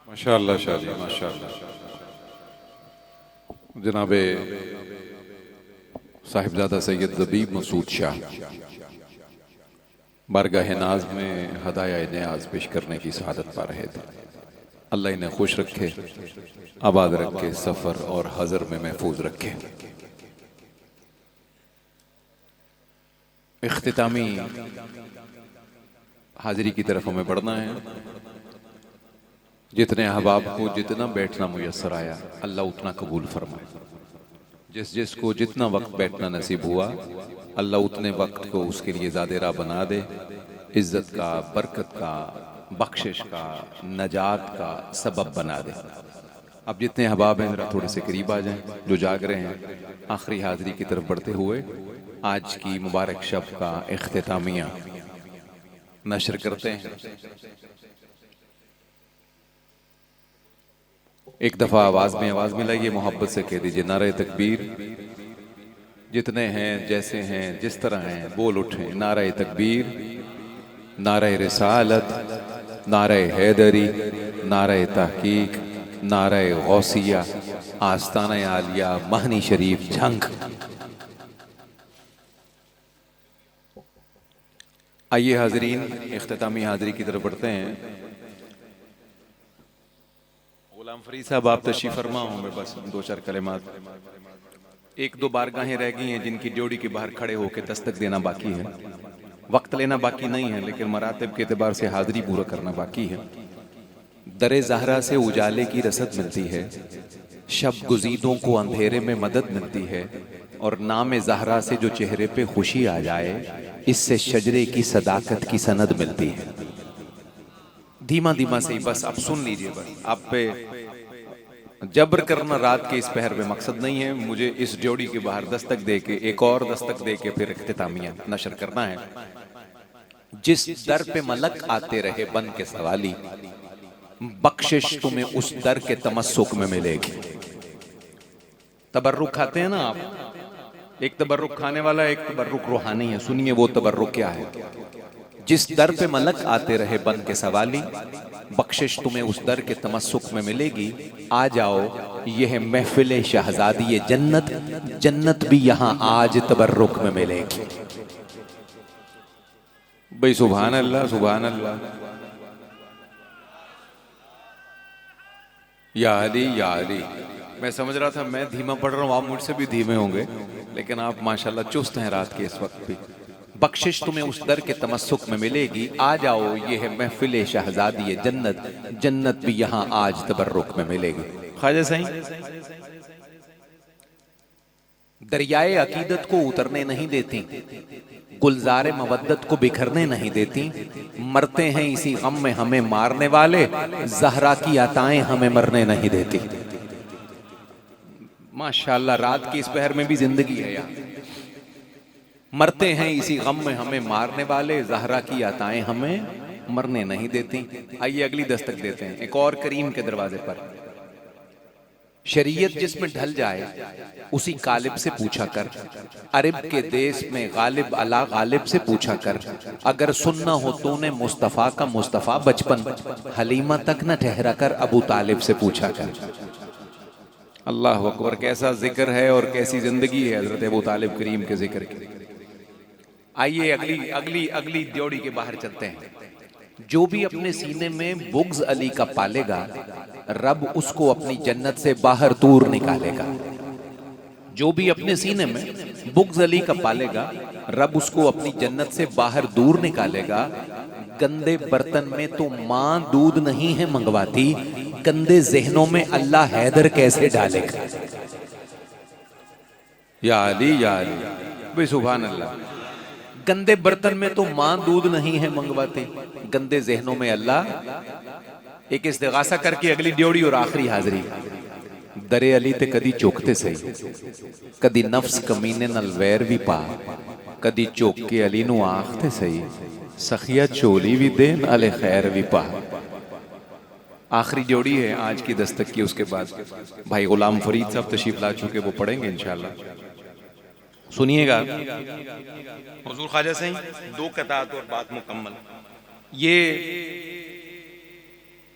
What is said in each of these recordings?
माशाअल्लाह शाह जी, माशाअल्लाह। जनाबे साहिबजादा सैयद ज़बीब मसूद शाह बारगाह नाज में हदाया न्याज पेश करने की सआदत पा रहे थे। अल्लाह इन्हें खुश रखे, आबाद रखे, सफ़र और हज़र में महफूज रखे। इख्तितामी हाजिरी की तरफ हमें बढ़ना है। जितने अहबाब को जितना बैठना मुयस्सर आया, अल्लाह उतना कबूल फरमाए। जिस जिसको जितना वक्त बैठना नसीब हुआ, अल्लाह उतने वक्त को उसके लिए ज़ादेरा बना दे। इज्जत का, बरकत का, बख्शिश का, नजात का सबब बना दे। अब जितने अहबाब हैं ज़रा थोड़े से करीब आ जाएं, जो जाग रहे हैं। आखिरी हाजिरी की तरफ बढ़ते हुए आज की मुबारक शब का इख्तितामिया नशर करते हैं। एक दफ़ा आवाज़ मिलाइए, मोहब्बत से कह दीजिए नारे तकबीर। जितने हैं, जैसे हैं, जिस तरह हैं, बोल उठें नारे तकबीर, नारे रिसालत, नारे हैदरी, नारे तहकीक, नारे गौसिया, आस्ताना आलिया, महनी शरीफ झंग। आइए हाजरीन, इख्तितामी हाजिरी की तरफ बढ़ते हैं। गुलाम फरीद साहब आप तशरीफ फरमा होंगे, बस दो चार कलिमात। एक दो बारगाहें रह गई हैं जिनकी ड्योड़ी के बाहर खड़े होकर दस्तक देना बाकी है। वक्त लेना बाकी नहीं है, लेकिन मरातब के एतबार से हाजिरी पूरा करना बाकी है। दरे ज़हरा से उजाले की रसद मिलती है, शब गुज़ीदों को अंधेरे में मदद मिलती है, और नाम ज़हरा से जो चेहरे पे खुशी आ जाए, इससे शजरे की सदाकत की सनद मिलती है। धीमा धीमा से ही बस आप सुन लीजिए। बस आप पे जबर करना रात के इस पहर में मकसद नहीं है। मुझे इस जोड़ी के बाहर दस्तक दे के, एक और दस्तक दे के फिर इख्तितामिया नशर करना है। जिस दर पे मलक आते रहे बन के सवाली, बख्शिश तुम्हें उस दर के तमस्सुक में मिलेगी। तबर्रुक खाते हैं ना आप, एक तबर्रुक खाने वाला, एक तबर्रुक रूहानी है। सुनिए वो तबर्रुक क्या है। जिस दर पे मलक आते रहे बन के सवाली, बख्शिश तुम्हें उस दर के तमस्सुक में मिलेगी। आ जाओ यह महफिल शहजादी जन्नत, जन्नत भी यहां आज तबर्रुक में मिलेगी। भाई सुभान अल्लाह, सुभान अल्लाह। या अली, या अली। मैं समझ रहा था मैं धीमा पढ़ रहा हूँ, आप मुझसे भी धीमे होंगे, लेकिन आप माशाल्लाह चुस्त हैं रात के इस वक्त भी। बख्शिश तुम्हें उस दर के तमस्सुक में मिलेगी। आ जाओ ये है महफिल शहजादी जन्नत, जन्नत भी यहाँ आज तबर्रुक में मिलेगी। ख्वाजा सही दरियाए अकीदत को उतरने नहीं देती, गुलजारे मवद्दत को बिखरने नहीं देती। मरते हैं इसी गम में हमें मारने वाले, ज़हरा की अताएं हमें मरने नहीं देती। माशाल्लाह रात की इस पहर में भी जिंदगी है यार। मरते हैं इसी गम में हमें मारने वाले, ज़हरा की अताएं हमें मरने नहीं देती। आइए अगली दस्तक देते हैं एक और करीम के दरवाजे पर। शरीयत जिसमें ढल जाए उसी कालिब से पूछा कर, अरब के देश में गालिब अला गालिब से पूछा कर। अगर सुनना हो तूने मुस्तफ़ा का मुस्तफ़ा बचपन, हलीमा तक न ठहरा कर अबू तालिब से पूछा कर। अल्लाह अकबर, कैसा जिक्र है और कैसी जिंदगी है हजरत अबू तालिब करीम के जिक्र की। आइए अगली अगली अगली ड्योड़ी के बाहर चलते हैं। जो भी अपने सीने में बुग़्ज़ अली का पालेगा, रब उसको अपनी जन्नत से बाहर दूर निकालेगा। जो भी अपने सीने में बुग़्ज़ अली का पालेगा, रब उसको अपनी जन्नत से बाहर दूर निकालेगा। गंदे बर्तन में तो माँ दूध नहीं है मंगवाती, गंदे ज़हनों में अल्लाह हैदर कैसे डालेगा। या अली, या अली। भाई सुभान अल्लाह। गंदे बर्तन में तो माँ दूध नहीं है मंगवाती, गंदे ज़हनों में अल्लाह। एक इस्तिगासा करके अगली ड्योड़ी और आखिरी हाजिरी। दरे अली ते कदी चौकते सही, कदी नफ्स कमीने नल वैर भी पा, कदी चौक के अली नू आखते सही, सखिया चोली भी देन अले खैर भी पा। आखिरी जोड़ी है आज की दस्तक की। उसके बाद भाई गुलाम फरीद साहब तशरीफ ला चुके, वो पढ़ेंगे इंशाल्लाह। सुनिएगा हुजूर ख्वाजा सही, दो कतात और बात मुकम्मल। ये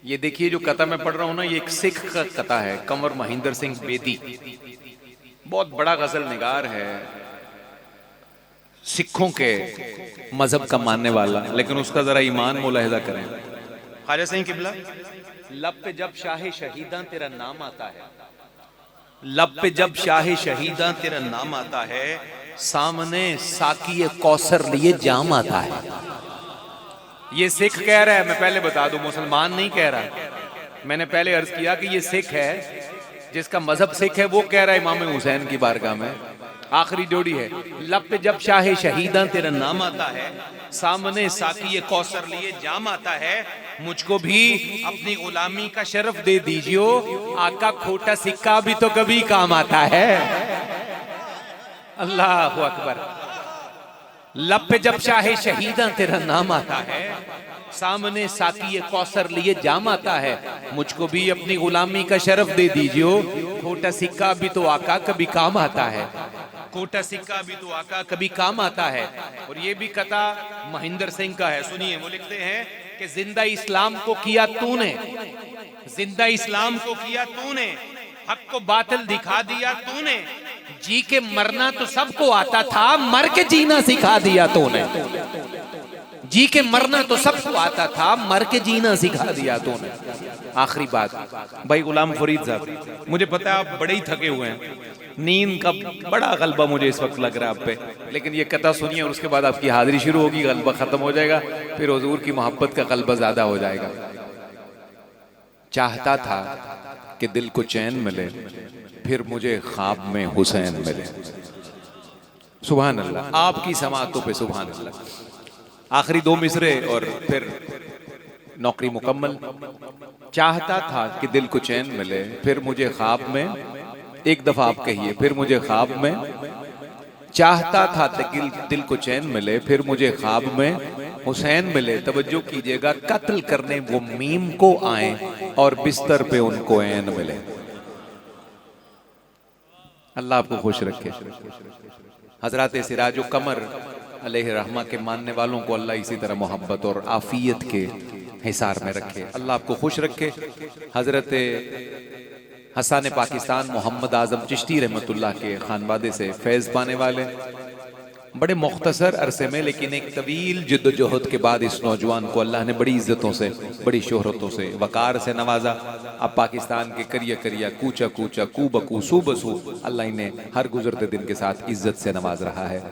ये देखिए जो कथा मैं पढ़ रहा हूं ना, ये एक सिख का कथा है, कंवर महेंद्र सिंह बेदी। बहुत बड़ा गजल निगार है, सिखों के मजहब का मानने वाला, लेकिन उसका जरा ईमान मुलाहिजा करें। ख्वाजा सिंह किबला, लब पे जब शाहे शहीदा तेरा नाम आता है, लब पे जब शाहे शहीदा तेरा नाम आता है, सामने साकी कौसर लिए जाम आता है। ये सिख कह रहा है, मैं पहले बता दूं, मुसलमान नहीं कह रहा। मैंने पहले अर्ज किया कि ये सिख है, जिसका मजहब सिख है, वो कह रहा है इमाम हुसैन की बारगाह में। आखिरी जोड़ी है, लब पे जब शाहे शहीदा तेरा नाम आता है, सामने साकी कौसर लिए जाम आता है, मुझको भी अपनी गुलामी का शरफ दे दीजियो, आका खोटा सिक्का भी तो कभी काम आता है। अल्लाह अकबर। लब पे जब शाहे शहीदा तेरा नाम आता है, सामने साकी कौसर लिए जाम आता है, मुझको भी अपनी गुलामी का शरफ दे दीजियो, खोटा सिक्का भी तो आका कभी काम आता है, खोटा सिक्का भी तो आका कभी काम आता है। और ये भी कथा महेंद्र सिंह का है, सुनिए। वो लिखते हैं कि जिंदा इस्लाम को किया तूने, जिंदा इस्लाम को किया तूने, हक को बातिल दिखा दिया तूने, जी के मरना तो सबको आता था, मर के जीना सिखा दिया तूने। जी के मरना तो सबको आता था, मर के जीना सिखा दिया तूने। आखिरी बात, भाई गुलाम फरीद साहब, मुझे पता है आप बड़े ही थके हुए हैं, नींद का बड़ा गलबा मुझे इस वक्त लग रहा है आप पे, लेकिन ये कथा सुनिए और उसके बाद आपकी हाजिरी शुरू होगी, गलबा खत्म हो जाएगा, फिर हुजूर की मोहब्बत का गलबा ज्यादा हो जाएगा। चाहता था कि दिल को चैन मिले, फिर मुझे ख्वाब में हुसैन मिले। सुभान अल्लाह, आपकी समातों पे सुभान अल्लाह। आखिरी दो मिसरे और फिर नौकरी मुकम्मल। चाहता था कि दिल को चैन मिले, फिर मुझे ख्वाब में, एक दफा आप कहिए, फिर मुझे ख्वाब में, चाहता था कि दिल को चैन मिले, फिर मुझे ख्वाब में हुसैन मिले। तवज्जो कीजिएगा, कत्ल करने वो मीम को आए और बिस्तर पे उनको ऐन मिले। अल्लाह आपको खुश रखे। हजरत सिराजो कमर अलैहि रहमा के मानने वालों को अल्लाह इसी तरह मोहब्बत और आफियत के हिसार में रखे, अल्लाह आपको खुश रखे। हजरत हसन पाकिस्तान मोहम्मद आजम चिश्ती रहमतुल्लाह के खानवादे से फैज़ पाने वाले, बड़े मुख्तसर अरसे में लेकिन एक तवील जिद्दोजहद के बाद इस नौजवान को अल्लाह ने बड़ी इज्जतों से, बड़ी शोहरतों से, वकार से नवाजा। अब पाकिस्तान के करिया करिया, कूचा कूचा, कू बकू, सू बसू, अल्लाह इन्हें हर गुजरते दिन के साथ इज्जत से नवाज रहा है।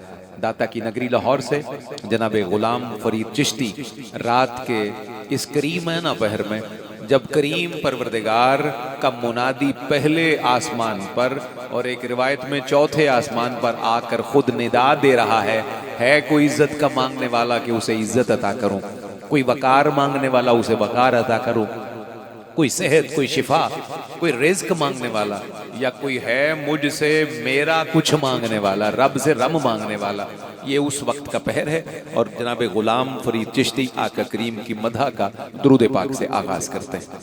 दाता की नगरी लाहौर से जनाब गुलाम फरीद चिश्ती रात के इस करीमाना पहर में, जब करीम परवरदिगार का मुनादी पहले आसमान पर और एक रिवायत में चौथे आसमान पर आकर खुद निदा दे रहा है कोई इज्जत का मांगने वाला कि उसे इज्जत अता करूं, कोई वकार मांगने वाला उसे वकार अता करूं, कोई सेहत, कोई शिफा, कोई रिज्क मांगने वाला, या कोई है मुझसे मेरा कुछ मांगने वाला, रब से रम मांगने वाला, ये उस वक्त का पहर है। और जनाब गुलाम फरीद चिश्ती आका करीम की मदह का दुरूद पाक से आगाज करते हैं।